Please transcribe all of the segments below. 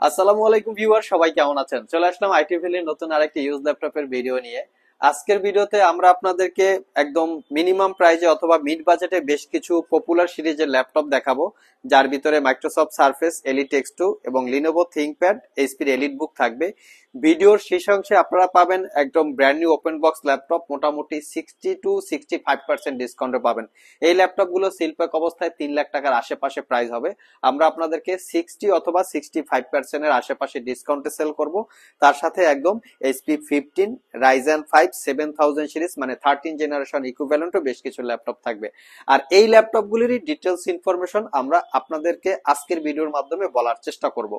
আসসালামু আলাইকুম ভিউয়ার, সবাই কেমন আছেন? চলে আসলাম আইটি ভ্যালির নতুন আরেকটি ইউজ ল্যাপটপের ভিডিও নিয়ে। আজকের ভিডিওতে আমরা আপনাদেরকে একদম মিনিমাম প্রাইজে অথবা মিড বাজেটে বেশ কিছু পপুলার সিরিজের ল্যাপটপ দেখাবো, যার ভিতরে মাইক্রোসফট সারফেস এলিট এক্স2 এবং লিনোভো থিংকপ্যাড এইচপির এলিট বুক থাকবে। ভিডিওর শেষাংশে আপনারা পাবেন একদম brand new open box laptop, মোটামুটি 60 to 65% ডিসকাউন্টে পাবেন। এই ল্যাপটপগুলো সিলপ্যাক অবস্থায় 3 লাখ টাকার আশেপাশে প্রাইস হবে। আমরা আপনাদেরকে 60 অথবা 65% আশেপাশে ডিসকাউন্টে সেল করব। তার সাথে একদম HP15 Ryzen 5 7000 সিরিজ মানে 13 জেনারেশন ইকুইভ্যালেন্টও বেশ কিছু ল্যাপটপ থাকবে। আর এই ল্যাপটপগুলিরই ডিটেলস ইনফরমেশন আমরা আপনাদেরকে আজকের ভিডিওর মাধ্যমে বলার চেষ্টা করব।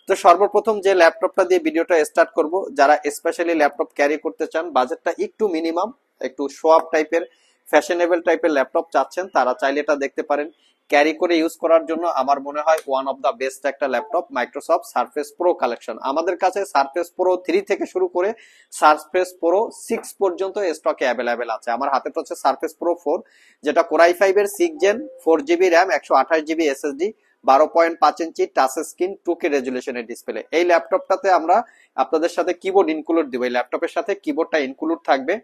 তো সর্বপ্রথম যে ল্যাপটপটা দিয়ে ভিডিওটা স্টার্ট করব, যারা স্পেশালি ল্যাপটপ ক্যারি করতে চান, বাজেটটা একটু মিনিমাম, একটু শো আপ টাইপের, ফ্যাশনেবল টাইপের ল্যাপটপ চাচ্ছেন, তারা চাইলে এটা দেখতে পারেন। ক্যারি করে ইউজ করার জন্য আমার মনে হয় ওয়ান অফ দা বেস্ট একটা laptop Microsoft surface pro collection. আমাদের কাছে সারফেস প্রো 3 থেকে শুরু করে সারফেস প্রো 6 পর্যন্ত স্টকে অ্যাভেলেবেল আছে। আমার হাতে তো হচ্ছে সারফেস প্রো 4, যেটা কোরাই 5 এর 6 gen, 4 GB RAM, 128 GB SSD, 12.5 inch touch screen, 2K রেজুলেশনের ডিসপ্লে। এই ল্যাপটপটাতে আমরা আপনাদের সাথে কিবোর্ড ইনক্লুড দিব। এই ল্যাপটপের সাথে কিবোর্ডটা ইনক্লুড থাকবে।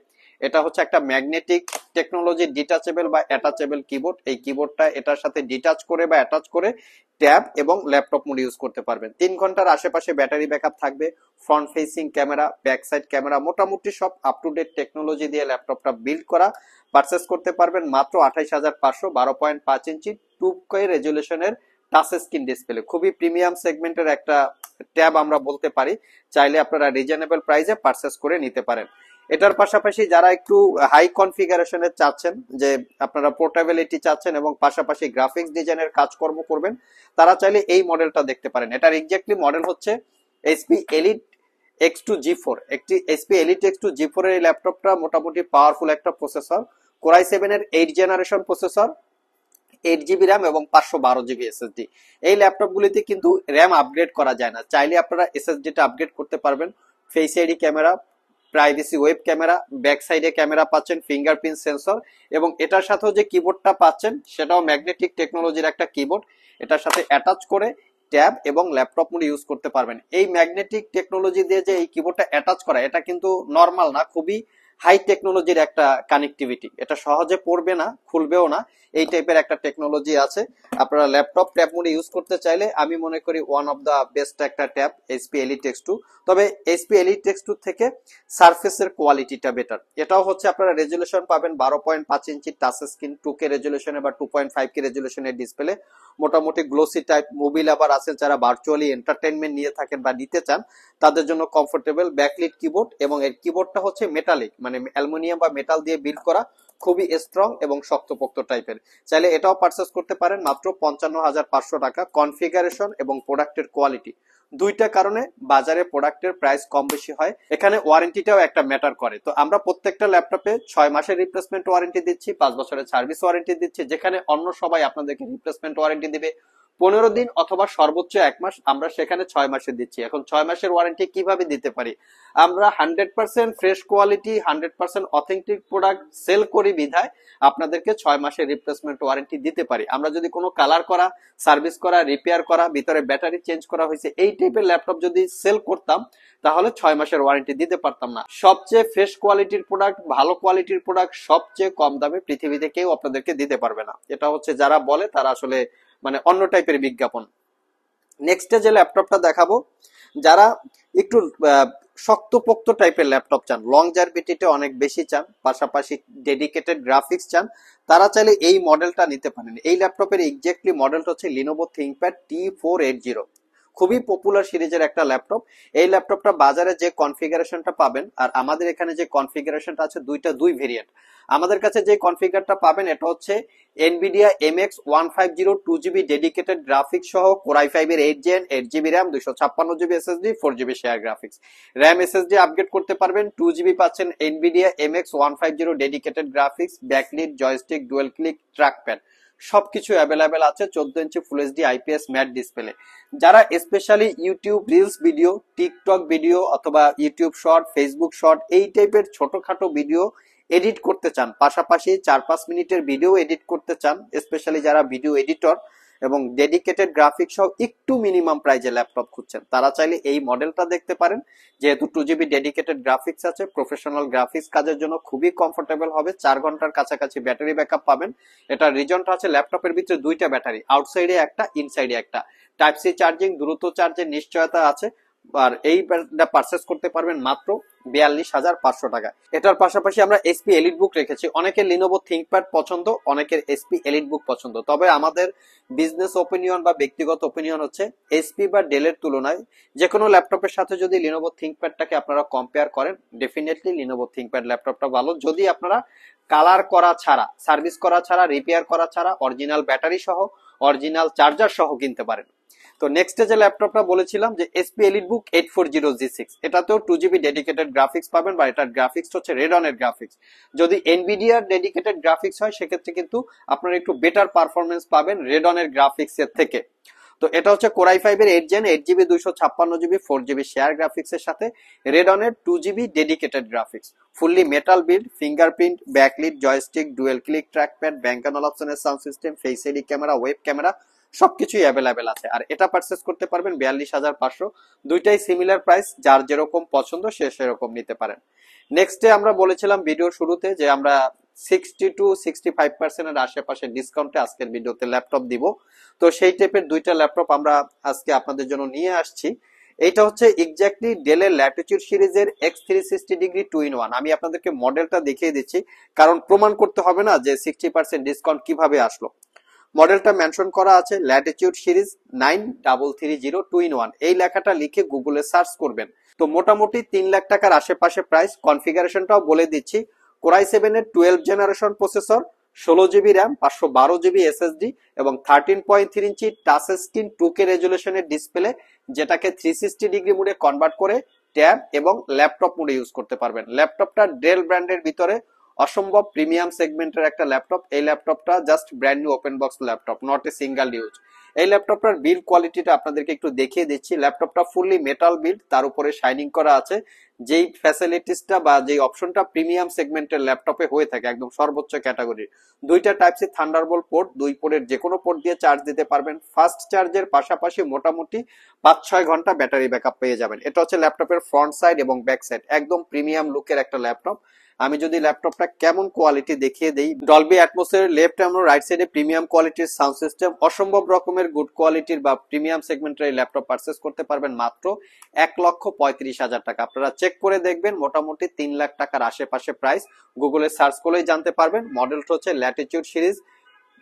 এটা হচ্ছে একটা ম্যাগনেটিক টেকনোলজি ডিটাচেবল বা অ্যাটাচেবল কিবোর্ড। এই কিবোর্ডটা এটার সাথে ডিটাচ করে বা অ্যাটাচ করে ট্যাব এবং ল্যাপটপ মোড ইউজ করতে পারবেন। 3 ঘন্টার আশেপাশে ব্যাটারি ব্যাকআপ থাকবে। Front facing camera, back side camera, মোটামুটি সব আপ টু ডেট টেকনোলজি দিয়ে ল্যাপটপটা বিল্ড করা। পারচেস করতে পারবেন মাত্র 28,500, 12.5 ইঞ্চি 2K রেজুলেশনের টাচ স্ক্রিন ডিসপ্লে। খুবই প্রিমিয়াম সেগমেন্টের একটা ট্যাব আমরা বলতে পারি। চাইলে আপনারা রিজনেবল প্রাইসে পারচেস করে নিতে পারেন। এটার পাশাপাশি যারা একটু হাই কনফিগারেশনের চাচ্ছেন, যে আপনারা পোর্টেবিলিটি চাচ্ছেন এবং পাশাপাশি গ্রাফিক্স ডিজাইনের কাজকর্ম করবেন, তারা চাইলে এই মডেলটা দেখতে পারেন। এটার এক্স্যাক্টলি মডেল হচ্ছে এইচপি এলিট এক্স2 জি4। একটি এইচপি এলিট এক্স2 জি4 এর এই ল্যাপটপটা মোটামুটি পাওয়ারফুল একটা প্রসেসর, কোরাই 7 এর 8 জেনারেশন প্রসেসর, 8 জিবি র্যাম এবং 512 জিবি এসএসডি। এই ল্যাপটপগুলিতে কিন্তু র্যাম আপগ্রেড করা যায় না, চাইলে আপনারা এসএসডিটা আপগ্রেড করতে পারবেন। Face ID camera, privacy web camera, back সাইডে ক্যামেরা পাচ্ছেন, ফিঙ্গারপ্রিন্ট সেন্সর, এবং এটার সাথেও যে কিবোর্ডটা পাচ্ছেন সেটাও ম্যাগনেটিক টেকনোলজির একটা কিবোর্ড। এটার সাথে অ্যাটাচ করে ট্যাব এবং ল্যাপটপ মোড ইউজ করতে পারবেন। এই ম্যাগনেটিক টেকনোলজি দিয়ে যে এই কিবোর্ডটা অ্যাটাচ করা, এটা কিন্তু নর্মাল না, খুবই হাই টেকনোলজির একটা কানেক্টিভিটি। এটা সহজে পড়বে না, খুলবেও না, এই টাইপের একটা টেকনোলজি আছে। আপনারা ল্যাপটপ ট্যাব মোডে ইউজ করতে চাইলে আমি মনে করি ওয়ান অফ দা বেস্ট একটা ট্যাব এইচপি এলিট এক্স2। তবে এইচপি এলিট এক্স2 থেকে সারফেসের কোয়ালিটিটা বেটার। এটাও হচ্ছে আপনারা রেজুলেশন পাবেন 12.5 ইঞ্চি টাচ স্ক্রিন, 2K রেজুলেশনে বা 2.5K রেজুলেশনের ডিসপ্লে, মোটামুটি গ্লোসি টাইপ। মোবিল আবার আছেন যারা ভার্চুয়ালি এন্টারটেনমেন্ট নিয়ে থাকেন বা নিতে চান, তাদের জন্য কমফোর্টেবল ব্যাকলিট কিবোর্ড, এবং এর কিবোর্ডটা হচ্ছে মেটালিক, মানে অ্যালুমিনিয়াম বা মেটাল দিয়ে বিল্ড করা, খুবই স্ট্রং এবং শক্তপোক্ত টাইপের। চাইলে এটাও পারচেস করতে পারেন মাত্র 55,500 টাকা। কনফিগারেশন এবং প্রোডাক্টের কোয়ালিটি, দুইটা কারণে বাজারে প্রোডাক্টের প্রাইস কম বেশি হয়। এখানে ওয়ারেন্টিটাও একটা ম্যাটার করে। তো আমরা প্রত্যেকটা ল্যাপটপে 6 মাসের রিপ্লেসমেন্ট ওয়ারেন্টি দিচ্ছি, 5 বছরের সার্ভিস ওয়ারেন্টি দিচ্ছি। যেখানে অন্য সবাই আপনাদেরকে রিপ্লেসমেন্ট ওয়ারেন্টি দিবে 15 দিন অথবা সর্বোচ্চ 1 মাস, আমরা সেখানে 6 মাসের দিচ্ছি। এখন 6 মাসের ওয়ারেন্টি কিভাবে দিতে পারি? আমরা 100% fresh quality, 100% authentic product sale করি বিধায় আপনাদেরকে 6 মাসের রিপ্লেসমেন্ট ওয়ারেন্টি দিতে পারি। আমরা যদি কোনো কালার করা, সার্ভিস করা, রিপেয়ার করা, ভিতরে ব্যাটারি চেঞ্জ করা হয়েছে, এই টাইপের ল্যাপটপ যদি সেল করতাম, তাহলে 6 মাসের ওয়ারেন্টি দিতে পারতাম না। সবচেয়ে ফ্রেশ কোয়ালিটির প্রোডাক্ট, ভালো কোয়ালিটির প্রোডাক্ট সবচেয়ে কম দামে পৃথিবীতে কেউ আপনাদেরকে দিতে পারবে না। এটা হচ্ছে যারা বলে তারা আসলে মানে অন্য টাইপের বিজ্ঞাপন। নেক্সটে যে ল্যাপটপটা দেখাবো, যারা একটু শক্তপোক্ত টাইপের ল্যাপটপ চান, লং জার্ভিটিতে অনেক বেশি চান, পাশাপাশি ডেডিকেটেড গ্রাফিক্স চান, তারা চাইলে এই মডেলটা নিতে পারেন। এই ল্যাপটপের এক্স্যাক্টলি মডেলটা হচ্ছে লিনোভো থিংকপ্যাড T480। খুবই পপুলার সিরিজের একটা ল্যাপটপ। এই ল্যাপটপটা বাজারে যে কনফিগারেশনটা পাবেন আর আমাদের এখানে যে কনফিগারেশনটা আছে, দুই ভেরিয়েন্ট। আমাদের কাছে যে কনফিগারটা পাবেন এটা হচ্ছে Nvidia MX 150 2GB dedicated graphics সহ কোরাই 5 এর 8 gen, 8 GB RAM, 256 GB SSD, 4 GB share graphics. RAM SSD upgrade করতে পারবেন। 2 জিবি পাচ্ছেন Nvidia MX 150 dedicated graphics, backlit, joystick, dual click, trackpad, সবকিছু অ্যাভেলেবেল আছে। 14 inch full HD IPS matte display. যারা specially YouTube reels video, TikTok video অথবা YouTube short, Facebook short, এই টাইপের ছোটখাটো ভিডিও এডিট করতে চান, পাশাপাশি 4-5 মিনিটের ভিডিও এডিট করতে চান, স্পেশালি যারা ভিডিও এডিটর, এবং ডেডিকেটেড গ্রাফিক্স সহ একটু মিনিমাম প্রাইজে ল্যাপটপ খুঁজছেন, তারা চাইলে এই মডেলটা দেখতে পারেন। যেহেতু 2GB ডেডিকেটেড গ্রাফিক্স আছে, প্রফেশনাল গ্রাফিক্স কাজের জন্য খুবই কমফোর্টেবল হবে, 4 ঘন্টার কাছাকাছি ব্যাটারি ব্যাকআপ পাবেন। এটার রিজনটা আছে ল্যাপটপের ভিতরে দুইটা ব্যাটারি, আউটসাইডে একটা, ইনসাইডে একটা, টাইপ সি চার্জিং, দ্রুত চার্জের নিশ্চয়তা আছে। আর এইটা পারচেস করতে পারবেন মাত্র 42,500 টাকা। এটার পাশাপাশি আমরা এসপি এলিট বুক রেখেছি। অনেকের লিনোভো থিংকপ্যাড পছন্দ, অনেকের এসপি এলিট বুক পছন্দ, তবে আমাদের বিজনেস ওপিনিয়ন বা ব্যক্তিগত ওপিনিয়ন হচ্ছে এসপি বা ডেলের তুলনায় যে কোনো ল্যাপটপের সাথে যদি লিনোভো থিংকপ্যাডটাকে আপনারা কম্পেয়ার করেন, ডেফিনেটলি লিনোভো থিংকপ্যাড ল্যাপটপটা ভালো, যদি আপনারা কালার করা ছাড়া, সার্ভিস করা ছাড়া, রিপেয়ার করা ছাড়া অরিজিনাল ব্যাটারি সহ, অরিজিনাল চার্জার সহ কিনতে পারেন। তো নেক্সটে যে ল্যাপটপটা বলেছিলাম যে এসপি এলিট বুক 840G6, এটাতেও 2GB ডেডিকেটেড গ্রাফিক্স পাবেন, বা এটার গ্রাফিক্স হচ্ছে রেডনের গ্রাফিক্স। যদি এনভিডিআর ডেডিকেটেড গ্রাফিক্স হয় সেক্ষেত্রে কিন্তু আপনারা একটু বেটার পারফরমেন্স পাবেন রেডনের গ্রাফিক্স এর থেকে। তো এটা হচ্ছে কোর i5 এর 8 gen, 8GB 256GB 4GB share graphics এর সাথে রেডনের 2GB dedicated graphics, fully metal build, fingerprint, backlit, joystick, dual click trackpad, Bang and অল অপশনের sound system, face ID camera, web camera সবকিছুই অ্যাভেলেবেল আছে। আর এটা পারচেস করতে পারবেন 42,500, দুইটাই সিমিলার প্রাইস, যার যেরকম পছন্দ সে সেরকম নিতে পারেন। নেক্সটে আমরা বলেছিলাম ভিডিওর শুরুতে যে আমরা 60 to 65% এর আশেপাশে ডিসকাউন্টে আজকের ভিডিওতে ল্যাপটপ দিব। তো সেই টাইপের দুইটা ল্যাপটপ আমরা আজকে আপনাদের জন্য নিয়ে আসছি। এইটা হচ্ছে এক্স্যাক্টলি ডেলের ল্যাটিটিউড সিরিজের X360 ডিগ্রি 2-in-1। আমি আপনাদেরকে মডেলটা দেখিয়ে দিচ্ছি, কারণ প্রমাণ করতে হবে না যে 60% ডিসকাউন্ট কিভাবে আসলো। মডেলটা মেনশন করা আছে ল্যাটিটিউড সিরিজ 9330 2-in-1, এই লেখাটা লিখে গুগলে সার্চ করবেন। তো মোটামুটি 3 লাখ টাকার আশেপাশে প্রাইস। কনফিগারেশনটাও বলে দিচ্ছি, কোর i7 এর 12 generation processor, 16GB RAM, 512GB SSD এবং 13.3 ইঞ্চি টাচ স্ক্রিন 2K রেজুলেশনের ডিসপ্লে, যেটাকে 360 ডিগ্রি মোডে কনভার্ট করে ট্যাব এবং ল্যাপটপ মোডে ইউজ করতে পারবেন। ল্যাপটপটা ডেল ব্র্যান্ডের ভিতরে অসম্ভব প্রিমিয়াম সেগমেন্টের একটা ল্যাপটপ। এই ল্যাপটপটা just brand new open box laptop, not a single use. এই ল্যাপটপটার বিল্ড কোয়ালিটিটা আপনাদেরকে একটু দেখিয়ে দিচ্ছি। ল্যাপটপটা ফুললি মেটাল বিল্ড, তার উপরে শাইনিং করা আছে। যেই ফ্যাসিলিটিসটা বা যেই অপশনটা প্রিমিয়াম সেগমেন্টের ল্যাপটপে হয়ে থাকে, একদম সর্বোচ্চ ক্যাটাগরির। দুইটা টাইপ সি থান্ডারবোল্ট পোর্ট, দুই পোর্টের যে কোনো পোর্ট দিয়ে চার্জ দিতে পারবেন। ফাস্ট চার্জের পাশাপাশি মোটামুটি 5-6 ঘন্টা ব্যাটারি ব্যাকআপ পেয়ে যাবেন। এটা হচ্ছে ল্যাপটপের ফ্রন্ট সাইড এবং ব্যাক সাইড, একদম প্রিমিয়াম লুকের একটা ল্যাপটপ। আমি যদি ল্যাপটপটা কেমন কোয়ালিটি দেখিয়ে দেই, ডলবি অ্যাটমসের লেফট এবং রাইট সাইডে প্রিমিয়াম কোয়ালিটির সাউন্ড সিস্টেম, অসম্ভব রকমের গুড কোয়ালিটির বা প্রিমিয়াম সেগমেন্টের এই ল্যাপটপ পারচেস করতে পারবেন মাত্র 1,35,000 টাকা। আপনারা চেক করে দেখবেন, মোটামুটি 3 লাখ টাকার আশেপাশে প্রাইস। গুগলে সার্চ করলেই জানতে পারবেন। মডেলটা হচ্ছে ল্যাটিটিউড সিরিজ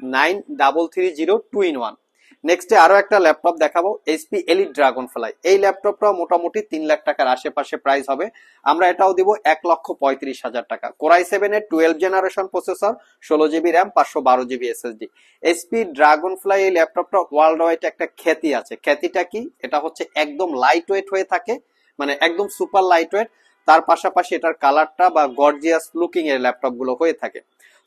9330 2-in-1। নেক্সটে আরো একটা ল্যাপটপ দেখাবো, এইচপি এলিট ড্রাগন ফ্লাই। এই ল্যাপটপটাও মোটামুটি 3 লাখ টাকার আশেপাশে প্রাইস হবে। আমরা এটাও দিব 1,35,000 টাকা। কোর i7 এর 12 generation processor, 16GB RAM, 512GB SSD. HP dragon fly এই ল্যাপটপটা ওয়ার্ল্ড ওয়াইড একটা খ্যাতি আছে। খ্যাতিটা কি? এটা হচ্ছে একদম লাইট ওয়েট হয়ে থাকে, মানে একদম সুপার লাইট ওয়েট। তার পাশাপাশি এটার কালারটা বা গর্জিয়াস লুকিং এর ল্যাপটপ গুলো হয়ে থাকে।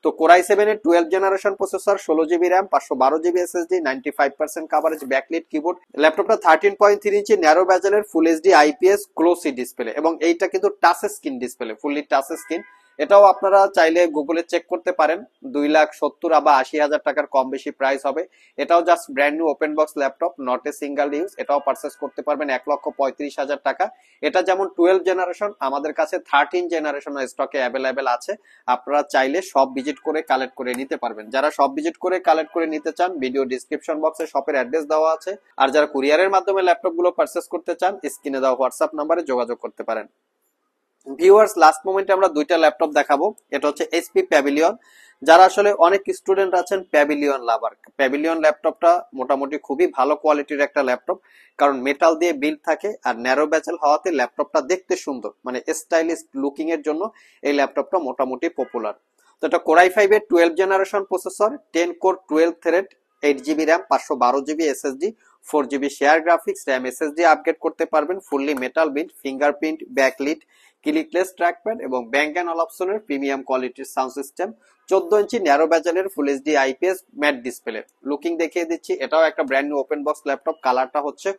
তো কোর i7 এর 12 generation processor, 16GB RAM, 512GB SSD, 95% coverage, backlit keyboard. ল্যাপটপটা 13.3 ইঞ্চি ন্যারো বেজেলের full HD IPS glossy display, এবং এইটা কিন্তু touch screen display, fully touch screen. এটাও আপনারা চাইলে গুগলে চেক করতে পারেন। 2,70,000 বা 80,000 টাকার কম বেশি প্রাইস হবে। এটাও just brand new open box laptop, not a single use. এটাও পারচেস করতে পারবেন 1,35,000 টাকা। এটা যেমন 12 জেনারেশন, আমাদের কাছে 13 জেনারেশন স্টকে অ্যাভেলেবেল আছে। আপনারা চাইলে সব ভিজিট করে কালেক্ট করে নিতে পারবেন। যারা সব ভিজিট করে কালেক্ট করে নিতে চান, ভিডিও ডিসক্রিপশন বক্সে শপের অ্যাড্রেস দেওয়া আছে। আর যারা কুরিয়ারের মাধ্যমে ল্যাপটপ গুলো পারচেস করতে চান, স্ক্রিনে দেওয়া হোয়াটসঅ্যাপ নাম্বারে যোগাযোগ করতে পারেন। ভিউয়ার্স, লাস্ট মোমেন্টে আমরা দুইটা ল্যাপটপ দেখাবো। এটা হচ্ছে এইচপি প্যাভিলিয়ন। যারা আসলে অনেক স্টুডেন্ট আছেন প্যাভিলিয়ন লাভার, প্যাভিলিয়ন ল্যাপটপটা মোটামুটি খুবই ভালো কোয়ালিটির একটা ল্যাপটপ, কারণ মেটাল দিয়ে বিল্ড থাকে আর ন্যারো বেজেল হওয়াতে ল্যাপটপটা দেখতে সুন্দর, মানে স্টাইলিশ লুকিং এর জন্য এই ল্যাপটপটা মোটামুটি পপুলার। তো এটা কোর i5 এর 12 generation processor, 10 core 12 thread, 8GB RAM, 512GB SSD, 4GB share graphics, RAM SSD upgrade করতে পারবেন, fully metal build, fingerprint, backlit, clickless trackpad এবং ব্যাংক অ্যান্ড অল অপশনের প্রিমিয়াম কোয়ালিটির সাউন্ড সিস্টেম, 14 ইঞ্চি ন্যারো বেজেলের full HD IPS matte display. Looking দেখিয়ে দিচ্ছি, এটাও একটা ব্র্যান্ড নিউ ওপেন বক্স ল্যাপটপ। কালারটা হচ্ছে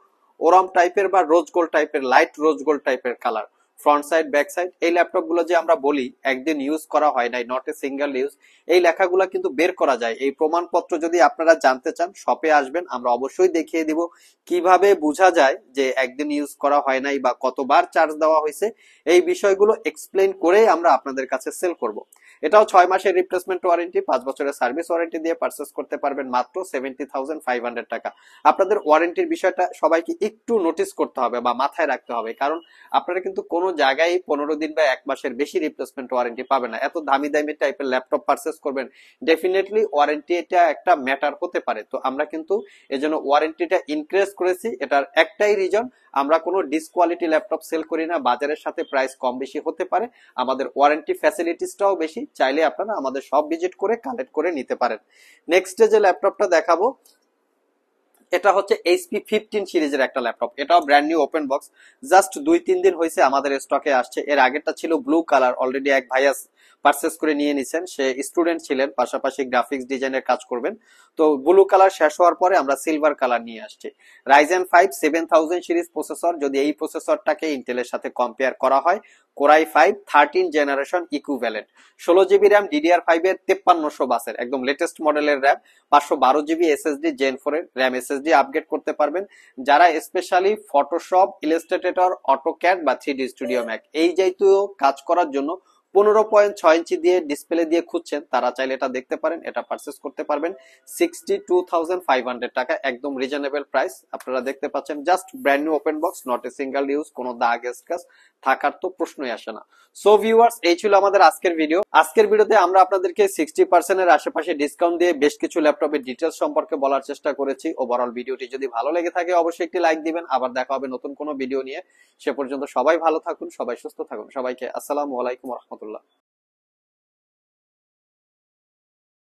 ওরাম টাইপের বা রোজ গোল্ড টাইপের, লাইট রোজ গোল্ড টাইপের colour. Front side back side, এই ল্যাপটপ গুলো যে আমরা বলি একদিন ইউজ করা হয় নাই, নট এ সিঙ্গেল ইউজ, এই লেখাগুলো কিন্তু বের করা যায়। এই প্রমাণপত্র যদি আপনারা জানতে চান শপে আসবেন, আমরা অবশ্যই দেখিয়ে দিব কিভাবে বোঝা যায় যে একদিন ইউজ করা হয় নাই বা কতবার চার্জ দেওয়া হয়েছে। এই বিষয়গুলো এক্সপ্লেন করে আমরা আপনাদের কাছে সেল করব। এটাও 6 মাসের রিপ্লেসমেন্ট ওয়ারেন্টি, 5 বছরের সার্ভিস ওয়ারেন্টি দিয়ে পারচেস করতে পারবেন মাত্র 70,500 টাকা। আপনাদের ওয়ারেন্টির বিষয়টা সবাইকে একটু নোটিস করতে হবে বা মাথায় রাখতে হবে, কারণ আপনারা কিন্তু কোনো জায়গায় 15 দিন বা 1 মাসের বেশি রিপ্লেসমেন্ট ওয়ারেন্টি পাবেন না। এত দামি দামি টাইপের ল্যাপটপ পারচেস করবেন, ডেফিনেটলি ওয়ারেন্টি এটা একটা ম্যাটার হতে পারে। তো আমরা কিন্তু এজন্য ওয়ারেন্টিটা ইনক্রিজ করেছি, এটার একটাই রিজন, আমরা কোনো ডিসকোয়ালিটি ল্যাপটপ সেল করি না। বাজারের সাথে প্রাইস কম বেশি হতে পারে, আমাদের ওয়ারেন্টি ফ্যাসিলিটিসটাও বেশি, চাইলে আপনারা আমাদের সব ভিজিট করে কালেক্ট করে নিতে পারেন। নেক্সট যে ল্যাপটপটা দেখাবো এটা হচ্ছে এইচপি 15 সিরিজের একটা ল্যাপটপ। এটাও brand new open box, just 2-3 দিন হয়েছে আমাদের স্টকে আসছে। এর আগেরটা ছিল ব্লু কালার, অলরেডি এক ভাইয়া পারচেস করে নিয়ে নিছেন, সে স্টুডেন্ট ছিলেন, পাশাপাশি গ্রাফিক্স ডিজাইনের কাজ করবেন। তো ব্লু কালার শেষ হওয়ার পরে আমরা সিলভার কালার নিয়ে আসছি। রাইজেন 5 7000 সিরিজ প্রসেসর, যদি এই প্রসেসরটাকে ইন্টেলের সাথে কম্পেয়ার করা হয়, core i 5 13 generation equivalent, 16 GB RAM DDR5 এর 5300 বাসের একদম লেটেস্ট মডেলের র্যাম, 512 জিবি এসএসডি জেন 4 এর র্যাম এসএসডি আপগ্রেড করতে পারবেন। যারা স্পেশালি ফটোশপ, ইলাস্ট্রেটর, অটোক্যাড বা 3ডি স্টুডিও ম্যাক এই জাতীয় কাজ করার জন্য 15.6 ইঞ্চি দিয়ে ডিসপ্লে দিয়ে খুঁজছেন, তারা চাইলে এটা দেখতে পারেন, এটা পারচেস করতে পারবেন 62,500 টাকা, একদম রিজনেবল প্রাইস। আপনারা দেখতে পাচ্ছেন just brand new open box, not a single use, কোনো দাগ স্ক্র্যাচ থাকার তো প্রশ্নই আসে না। সো ভিউয়ার্স, এই ছিল আমাদের আজকের ভিডিও। আজকের ভিডিওতে আমরা আপনাদেরকে 60% এর আশেপাশে ডিসকাউন্ট দিয়ে বেশ কিছু ল্যাপটপের ডিটেলস সম্পর্কে বলার চেষ্টা করেছি। ওভারঅল ভিডিওটি যদি ভালো লেগে থাকে অবশ্যই একটি লাইক দিবেন। আবার দেখা হবে নতুন কোনো ভিডিও নিয়ে। সে পর্যন্ত সবাই ভালো থাকুন, সবাই সুস্থ থাকুন। সবাইকে আসসালামু আলাইকুম ওয়া রাহমাতুল্লাহ।